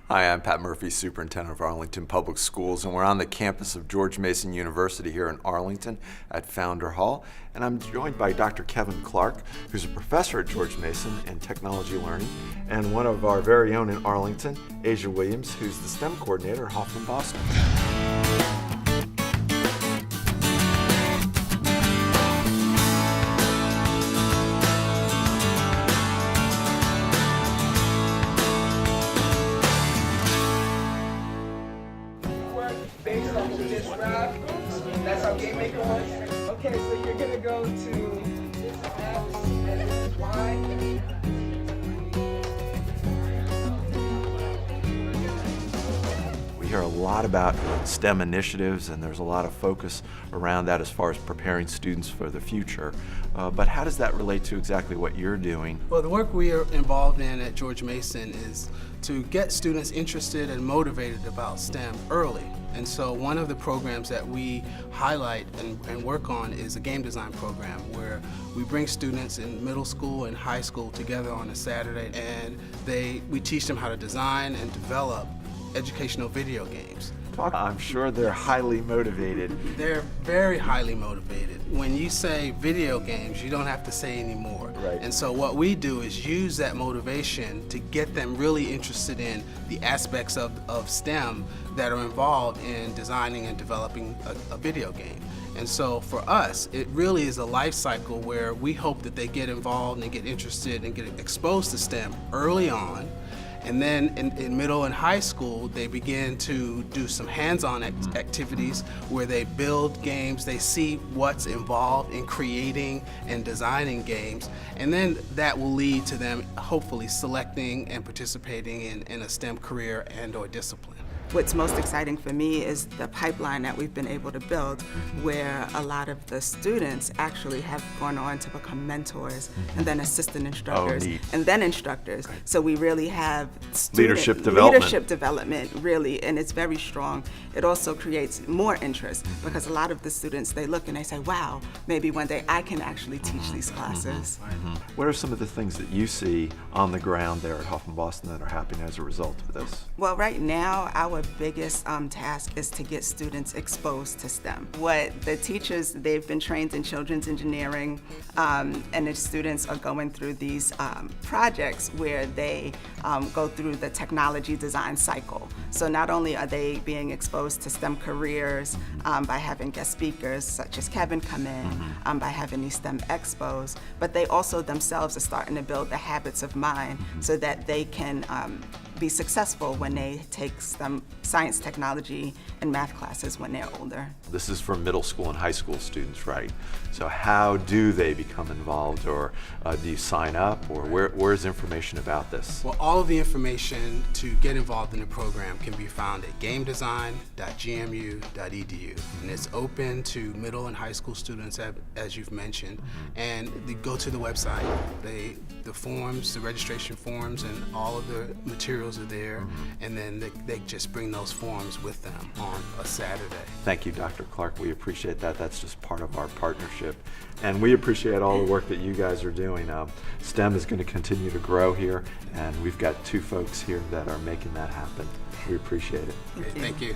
Hi, I'm Pat Murphy, Superintendent of Arlington Public Schools, and we're on the campus of George Mason University here in Arlington at Founder Hall. And I'm joined by Dr. Kevin Clark, who's a professor at George Mason in technology learning, and one of our very own in Arlington, Asia Williams, who's the STEM coordinator at Hoffman-Boston. Based off of this graph, that's how game maker works. Okay, so you're gonna go to this is X and this is Y. We hear a lot about STEM initiatives, and there's a lot of focus around that as far as preparing students for the future. But how does that relate to exactly what you're doing? Well, the work we are involved in at George Mason is to get students interested and motivated about STEM early. And so one of the programs that we highlight and work on is a game design program where we bring students in middle school and high school together on a Saturday, and we teach them how to design and develop educational video games. I'm sure they're highly motivated. They're very highly motivated. When you say video games, you don't have to say any more. Right. And so what we do is use that motivation to get them really interested in the aspects of STEM that are involved in designing and developing a video game. And so for us, it really is a life cycle where we hope that they get involved and get interested and get exposed to STEM early on. And then in middle and high school, they begin to do some hands-on activities where they build games, they see what's involved in creating and designing games, and then that will lead to them hopefully selecting and participating in a STEM career and/or discipline. What's most exciting for me is the pipeline that we've been able to build, where a lot of the students actually have gone on to become mentors and then assistant instructors and then instructors. So we really have Leadership development, really, and it's very strong. It also creates more interest because a lot of the students, they look and they say, wow, maybe one day I can actually teach these classes. What are some of the things that you see on the ground there at Hoffman-Boston that are happening as a result of this? Well, right now, our biggest task is to get students exposed to STEM. What the teachers, they've been trained in children's engineering, and the students are going through these projects where they go through the technology design cycle. So not only are they being exposed to STEM careers by having guest speakers such as Kevin come in, by having these STEM expos, but they also themselves are starting to build the habits of mind so that they can be successful when they take STEM, science, technology, and math classes when they're older. This is for middle school and high school students, right? So how do they become involved, or do you sign up, or where's information about this? Well, all of the information to get involved in the program can be found at gamedesign.gmu.edu, and it's open to middle and high school students, as you've mentioned. And they go to the website. The forms, the registration forms, and all of the materials are there, and then they just bring those forms with them on a Saturday. Thank you, Dr. Clark. We appreciate that. That's just part of our partnership. And we appreciate all the work that you guys are doing. STEM is going to continue to grow here, and we've got two folks here that are making that happen. We appreciate it. Thank you.